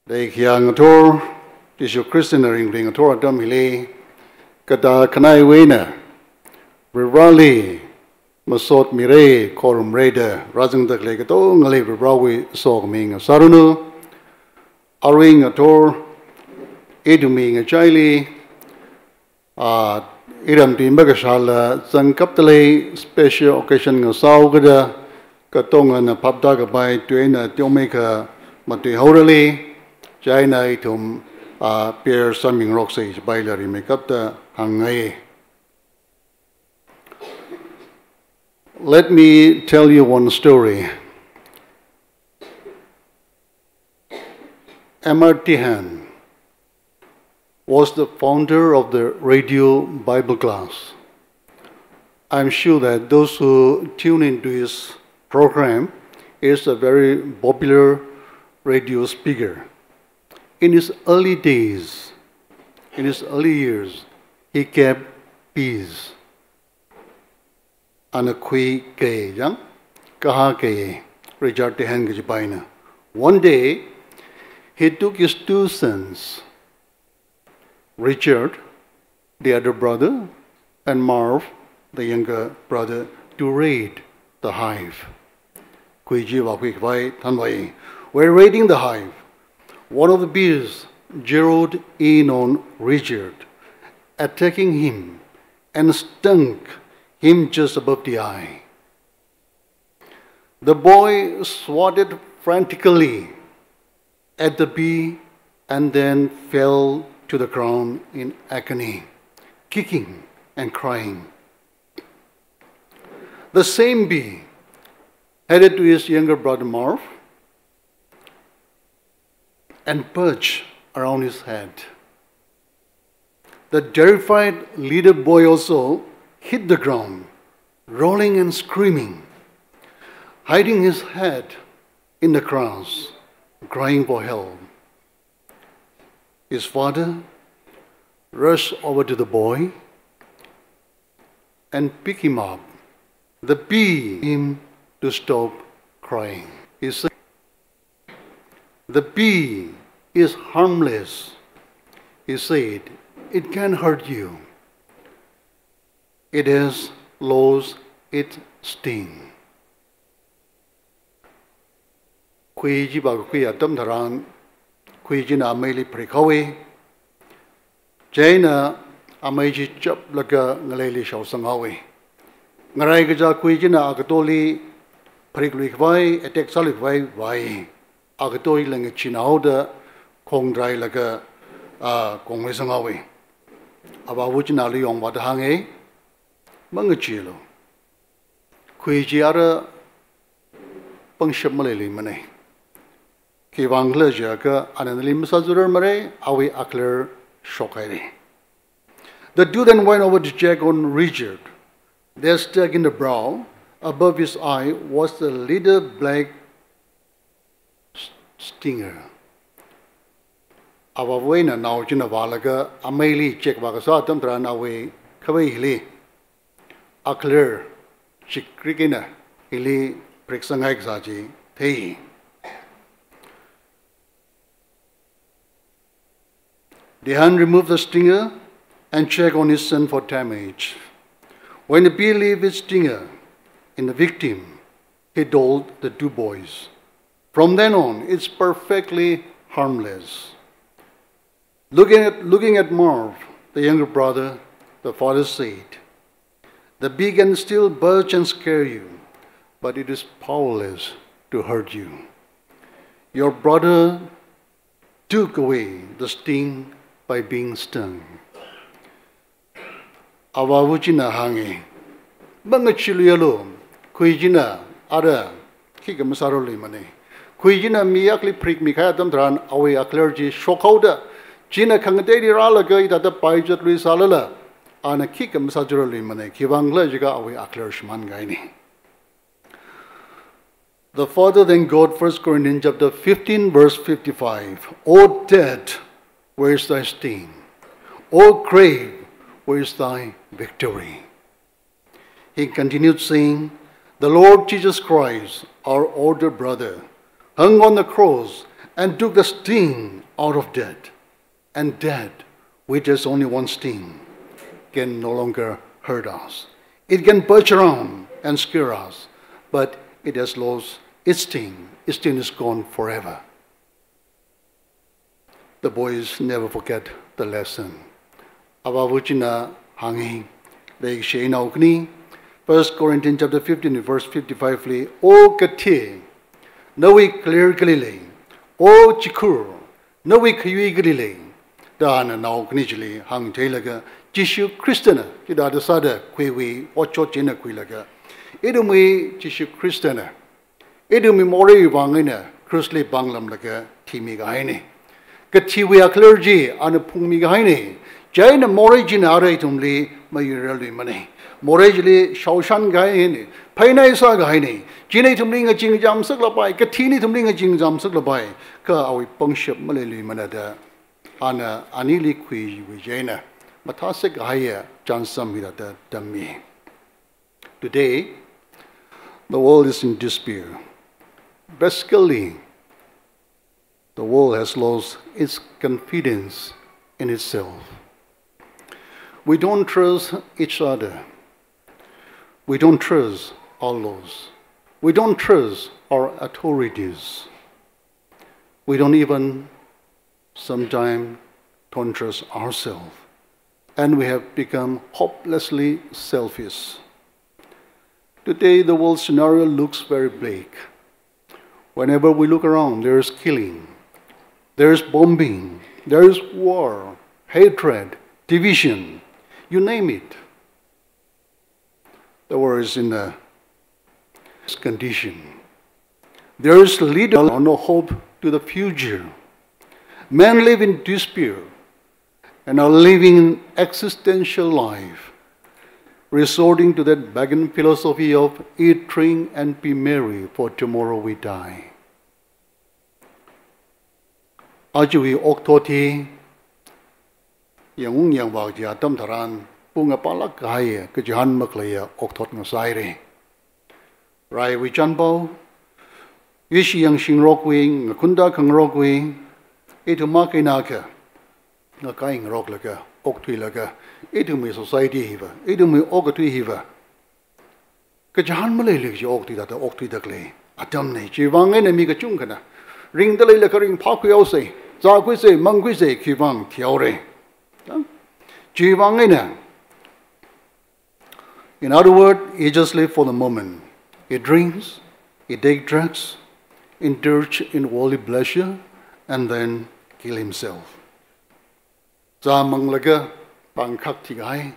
They young tour, this your Christian ring a tour dum hile, Kata Kanai Wena, Rivali, Masot Mire, Corum Raider, Razing the Legato, Ngale Brawi, Sogming, Sarunu, Aring a tour, Eduming a Chile, Idam Timbagashala, Zankaptale, special occasion of Saugada, Katong and a Papdaga by Tuena, Tiomeka, Mati Horally. China itum Pierre Summing Roxage Bailari make up the Hangai. Let me tell you one story. Tihan was the founder of the radio Bible class. I'm sure that those who tune into his program is a very popular radio speaker. In his early days, in his early years, he kept peace. Anakui ke yang kaha ke Richard Tehan Gijapaina. One day, he took his two sons, Richard, the other brother, and Marv, the younger brother, to raid the hive. We're raiding the hive. One of the bees zeroed in on Richard, attacking him and stung him just above the eye. The boy swatted frantically at the bee and then fell to the ground in agony, kicking and crying. The same bee headed to his younger brother Marv and perched around his head. The terrified leader boy also hit the ground, rolling and screaming, hiding his head in the grass, crying for help. His father rushed over to the boy and picked him up. The bee him to stop crying. He said, "The bee is harmless." He said, "It can't hurt you. It has lost its sting." Kui ji ba kui atam tharan kui ji na ameli prikawi jaina amai ji chap laga ngaleli shau sangawi ngarai ga kui ji na agatoli priklik vai attack salik vai agatoi lang chinau da kong drai laga kong we sangawi aba wujina li yong wa da hange mangachilo kui ji ara pangshap maleli mane ki wangla jaga ananalim sazurar mare awi akler shokairi. The two then went over to check on Richard. There stuck in the brow above his eye was the little black stinger. Our way now, Jinavalaga, Ameli, check Bagasatam, Tranawe, Kawai, Akler, Chikrikina, Hili, Prixangagzaji, Tei. The hand removed the stinger and checked on his son for damage. When the bee leave its stinger in the victim, he told the two boys, "From then on, it's perfectly harmless." Looking at Marv, the younger brother, the father said, "The bee can still buzz and scare you, but it is powerless to hurt you. Your brother took away the sting by being stung." Awawujina hangi. Bangachilialo, Kuijina, Ada, Kikamasaroli mane. Kuijina miyakli prick mikadam dran, away a clergy shokoda, Gina Kangadadi Ralaga that the Pajat Risalala, and a Kikamasaroli mane, Kivang Legiga away a clergyman gaini. The Father then got 1 Corinthians chapter 15, verse 55. "O death, where is thy sting? O grave, where is thy victory?" He continued saying, "The Lord Jesus Christ, our older brother, hung on the cross and took the sting out of death. And death, which has only one sting, can no longer hurt us. It can perch around and scare us, but it has lost its sting. Its sting is gone forever. The boys never forget the lesson. Abavuchina hangi, they say now kni. 1 Corinthians chapter 15, verse 55, O kati, no we clearly, O chikur, no we clearly, Dana now knichly hang tailaga, Jishu Christiana, Kida the Sada, Quiwi, or Chochina Quilaga. Idumi Jishu Christiana. Idumi Mori Wangina, Crusly Banglam Laga, Timigaini. Katiwi a clergy, and a Pumigaini. Jaina Morigin Aratumli, Mayurali money. Moragely, Shaushan Gaini, Paina Sagaini, Gine to bring a jing jam sucklabai, Katini to bring a jing jam sucklabai, Ka awi Pungship Malili Manada, Anna Anili Qui Vijana, Matasik Haya, Jansam Mirata Dami. Today, the world is in despair. Basically, the world has lost its confidence in itself. We don't trust each other. We don't trust our laws. We don't trust our authorities. We don't even sometimes don't trust ourselves. And we have become hopelessly selfish. Today, the world scenario looks very bleak. Whenever we look around, there is killing, there is bombing, there is war, hatred, division, you name it. The world is in a condition. There is little or no hope to the future. Men live in despair and are living an existential life, resorting to that begging philosophy of eat, drink, and be merry, for tomorrow we die. Ajui oktoti yang yang wajia tam taran punga palak kaya kejahan maklaya oktot ngasaire. Rai wichanbao yishi yang sing rockwing ngakunda kang rockwing itu makai naka ngakai ngrok laga oktui laga itu mi society hiva itu mi okatui hiva kejahan malay lig oktui data oktui dakle atam nei jiwang ne mi ka chung kana ring dalai la ka ring phak yau sei za kui sei mang kui sei khiwang thiau re jiwang ne. In other words, he just lives for the moment. He drinks, he takes drugs, indulge in worldly pleasure, and then kill himself. Zamanglaga pangkak tigai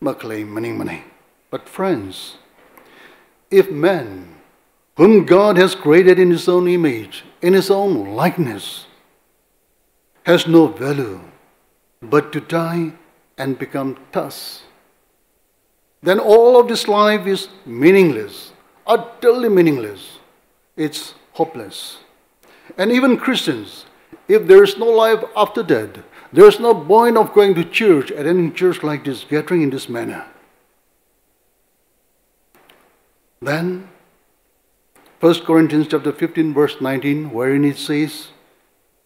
maklay mani. But friends, if man, whom God has created in his own image, in his own likeness, has no value but to die and become dust, then all of this life is meaningless, utterly meaningless. It's hopeless. And even Christians, if there is no life after death, there is no point of going to church, attending church like this, gathering in this manner. Then, 1 Corinthians chapter 15, verse 19, wherein it says,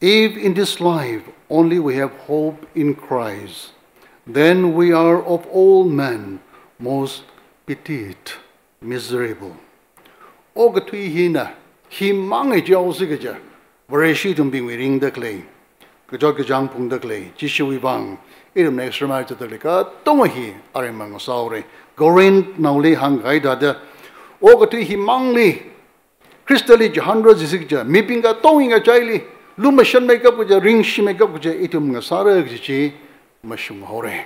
if in this life only we have hope in Christ, then we are of all men most pitied, miserable. Ogatui hina, he mangi jausigaja, where she to be ring the clay. Kajang pung the clay, Jishui bang, idum next remind to the lika, Tomahi, Arimang Sauri, Gorin, Nauli Hangai Dada, Ogatui he mangli, Crystally hundreds zigja, Mipinga, towing a jili, Lumashan make up with a ring, she make up with a itum Nasara, Gichi, Mashum Hore.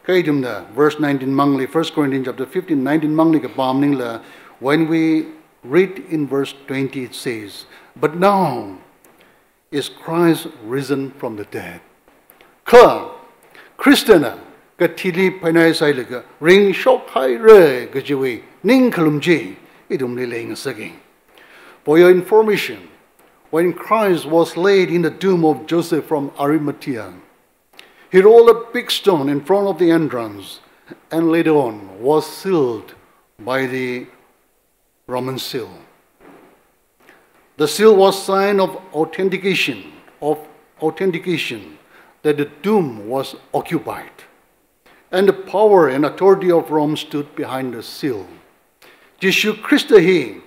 Verse 19 mangli, 1 Corinthians chapter 15, 19 mangli ka pamning la. When we read in verse 20, it says, but now is Christ risen from the dead. Ka Christiana ka tili panay sai laga ring shok hai re ka jiwi ning kalumji idum niling saging. For your information, when Christ was laid in the tomb of Joseph from Arimathea, he rolled a big stone in front of the entrance and later on was sealed by the Roman seal. The seal was sign of authentication that the tomb was occupied. And the power and authority of Rome stood behind the seal. Jishu Christa hi,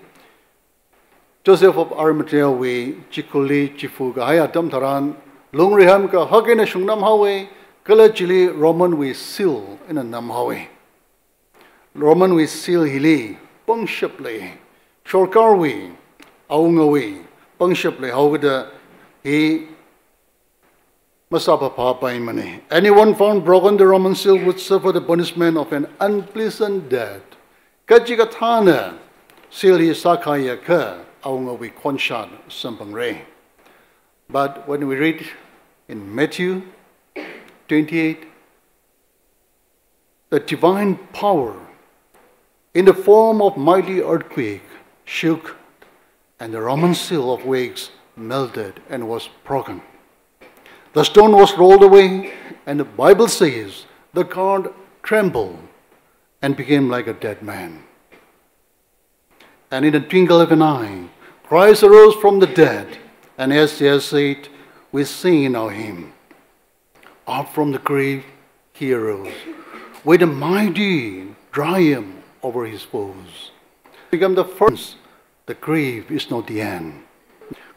Joseph of Arimathea we, Chikuli, Chifuga, Hayatam Taran, Lungriham ka Hagena Shungnam Hawe, Kalachili, Roman we seal in a Namhawe. Roman we seal hili, Pungshaple, Shorkarwi, Aungawi, Pungshaple, Hogada, he Masapa Papa Imane. Anyone found broken the Roman seal would suffer the punishment of an unpleasant death. Kajigatana, seal hi Sakaya Ka, Aungawi Konshan, Sampang Re. But when we read in Matthew 28, the divine power in the form of mighty earthquake shook, and the Roman seal of wax melted and was broken. The stone was rolled away, and the Bible says the guard trembled and became like a dead man. And in the twinkle of an eye, Christ arose from the dead, and as he has said, we sing in our hymn, out from the grave he arose, with a mighty triumph over his foes. Become the first, the grave is not the end.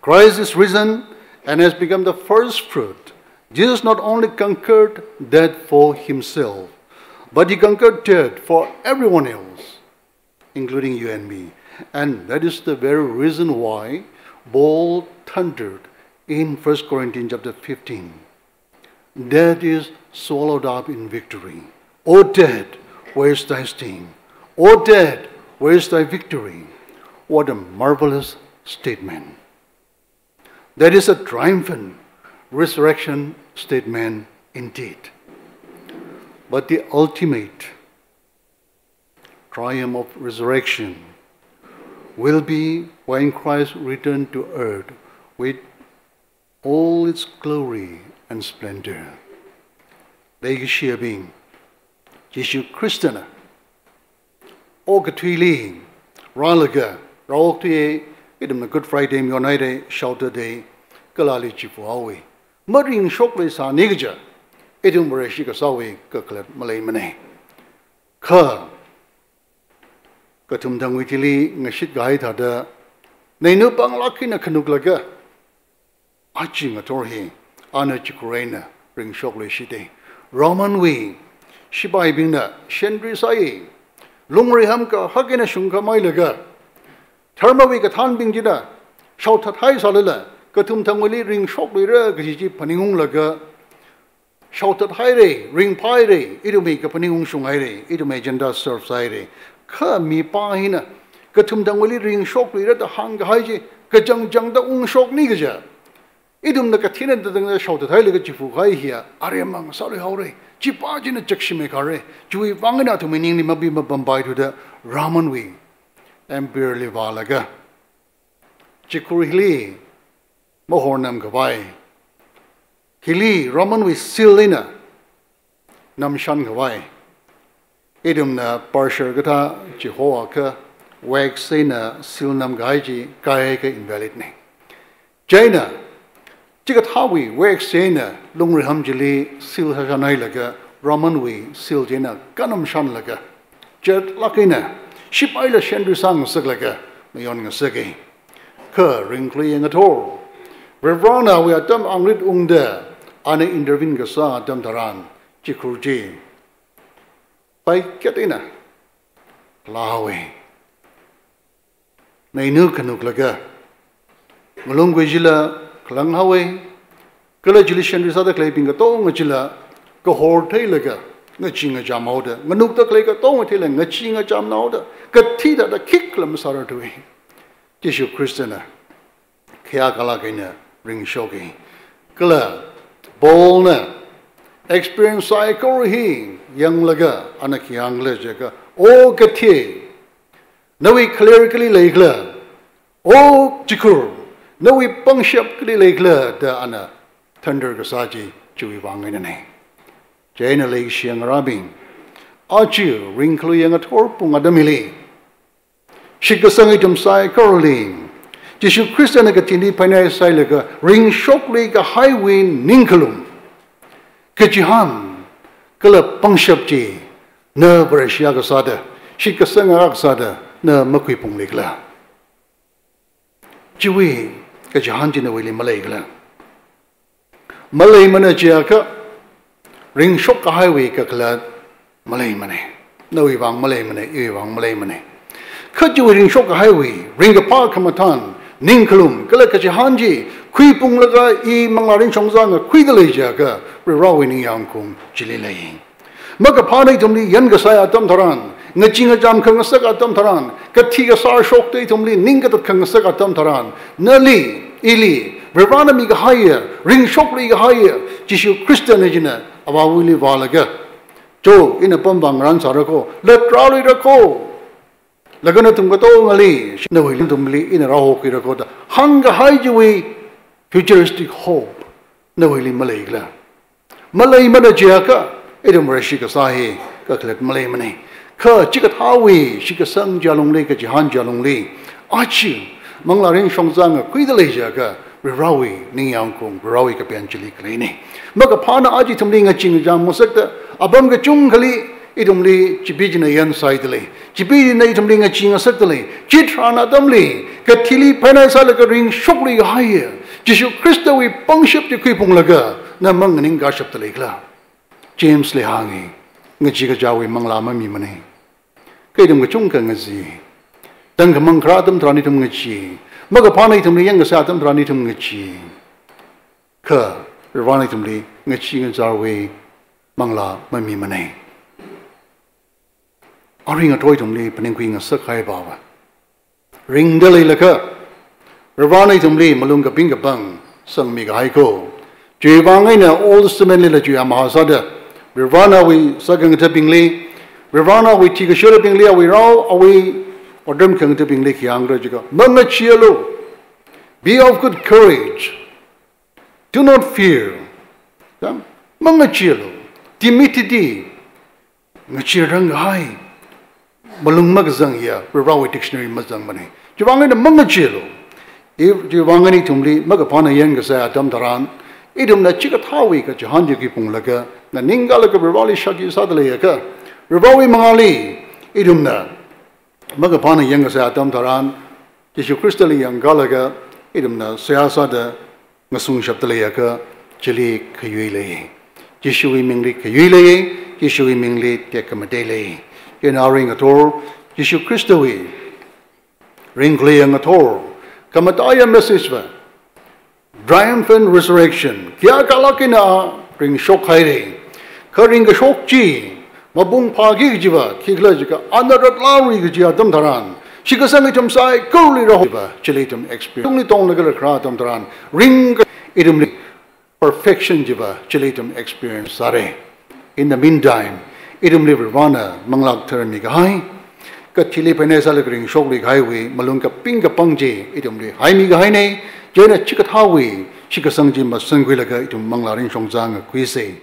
Christ is risen and has become the first fruit. Jesus not only conquered death for himself, but he conquered death for everyone else, including you and me. And that is the very reason why Paul thundered in 1 Corinthians chapter 15. Death is swallowed up in victory. O death, where is thy sting? O death, where is thy victory? What a marvelous statement. That is a triumphant resurrection statement indeed. But the ultimate triumph of resurrection will be when Christ returns to earth with all its glory and splendor. Legi Shiabing, Jishu Christana, Ogatwili, Ralaga, Raokti, Idam Good Friday, United, Shelter Day, Kalali Chifuawi, Mudding Shokli Sa Nigja, Idum Reshikasawi, Kaklet Malay Mane. Ka Katum Tangwitili, Nashit Gaita, Nainu Banglakina Kanuglaga, Aching Atorhi, Anna Chikurena, Ring Shokli Shite, Roman Wing, Shibai Bina, Shendri Sai, Lungri Hamka, Hagina Shunka Mailaga, Thermawi Katan Bingjida, Shoutat Hai Salala, Katum Tangwili, Ring Shokli, Giji Paningung Laga, Shoutat Haire, Ring Pire, Idumi Kapaning Shungaire, Idume Janda Surf Sire, Ka Mi Pahina, Katum Tangwili, Ring Shokli, the Hang Haji, Kajang Jang the Ung Shok Nigaja. Idum the Katina the Shoutat Haile Chifu here, Ariamang Sali Hore, Chipajin Jakshimekare, Jui Vangana to meaning Mabima Bombay to the Ramanwi, Emperor Livalaga, Chikurili, Mohornam Gavai, Hili, Ramanwi Silina, Namshan Gavai, Idum na Parsher Gata, Jehoaka, Waxena, Silnam Gaiji, Kayaka invalidne. Jaina, Chigatawi, Waxena, Lungriham Jili, Sil Hajanai Laga, Ramanwi, Sil Jena, Ganam Shan Laga, Jet Lakina, Ship Isla Shendri Sang Siglaga, Mayon Segi, Kerr, Ringly and Ator. Revrana, we are dumb Angrid Ungda, Anna Intervin Gasa, Damtaran, Chikurji. By Katina, Lawe. Nainu Kanuglaga, Malungwizilla. Klang Hawaii, Kalajilish is other clapping a tong Jilla, Gohor Tailaga, Naching a jam order, Manukta Clay a tong tail and Naching a jam order, Katita the Kiklam Saratui. Tishu Christina, Kiakalagina, Ring Shogi, Kala, Bolna, Experience Psychorihi, Young Laga, Anakiang Lejaga, O Gati, Nawi clerically Lagla, O Chikur. No, we punch up Gligla, the Anna, Thunder Gasaji, Chewy Wang in a name. Jane Lake Shiang Rabin, Archie, Wrinkly and a Torpung Adamili. Shikasangitum Sai Caroline, Jesu Christian ka tini panai sai le ka ring shock le ka highway ningkalum ka jihan kala pangshap ji na Malaysia ka sada shi ka sanga ka sada na makui pung le kala jiwi ka jihan ji na wili malay kala malay mana jia ka ring shock ka highway ka kala malay mane nawi wang malay mane i wang malay mane ka jiwi ring shock ka highway ring ka pa kamatan ningkalum kala ka jihan ji kui pung laga i manglarin chongzang kui de leja ka rawi ning yang kum jili lei maka panai tumli yan ga saya tam tharan ngaching jam khang sak atam tharan ka thi ga sar shok te tumli ning ga khang sak atam tharan nali ili revana mi ga haya ring shok ri ga haya Jesu Christian jina awawili walaga jo ina pambang ran sarako le trali rako lagana tumga to ngali na wili tumli ina raho ki rako da hanga haijiwi futuristic hope na wili malayla malay mana jaka idam rashi ka sahi ka khlak malay mane kha chikat hawi shika sang jalong le ka jihan jalong le achi manglaring shongzang kui de le jaka rawi ning yang kong rawi ka pian chili kleine maka phana aji tumli nga ching jam mosakta abam ga chung khali idum le chibijna yan side le chibi nei tumli nga ching sak le chitrana damli ka thili phana sal ka ring shokli ga haya Jesu Christo wi pangship ti kui pung laga na mang ning ga shap le kla James le hangi ngaji ga jawi mangla ma mi mane kai dum ga chung ka ngaji dang ga mang khra dum trani tum ngaji maga panai tum le yang ga sa dum trani tum ngaji ka rwani tum le ngaji ga jawi mangla ma mi mane aring a toy tum le paning kui nga sak khai ba wa ring de le la ka rwani tum le malung ga ping ga bang sang mi ga hai ko jwe bang ai na old testament le la jwe ma sa da Revana we sagang taping le, Revana we tika shura ping le we rao awe odam kang taping le kiang ra jiga. Manga chialo, be of good courage, do not fear. Manga chialo, timidity, ngachirang hai, malung magzang ya, Revana dictionary mazang mane. Jiwangan na manga chialo, if jiwangani tumli magapana yang gasa adam taran. Idum na chikat hawi ka jahan ji ki pung laga na ningala ka rivali shaki sadale ka rivawi mangali idum na magapana yang sa atam taran Jesu Christo li yang galaga idum na sayasa da ngasung shaptale ka jili khayui le Jesu wi mingli khayui le Jesu wi mingli tekamade le in aring ator Jesu Christo wi ringli ang ator kamataya message ba Triumphant resurrection. Kya kalakina ring shock haire. Karing shock chi. Mabung pagi jiba. Kikla jika anarat lauri jia dam taran. Shikasang itam sai kurli raho jiba. Chilitum experience. Tungli tong lagar kra dam taran. Ring itum perfection jiba. Chilitum experience sare. In the meantime, itum livervana manglak taran migahai. Ka chili penesa lagring shock lig highway. Malungka pinga pangji itum li hai migahai ne. Jena chikat hawi, chikasang jima sangwilaga itum manglaring shongzang kuise.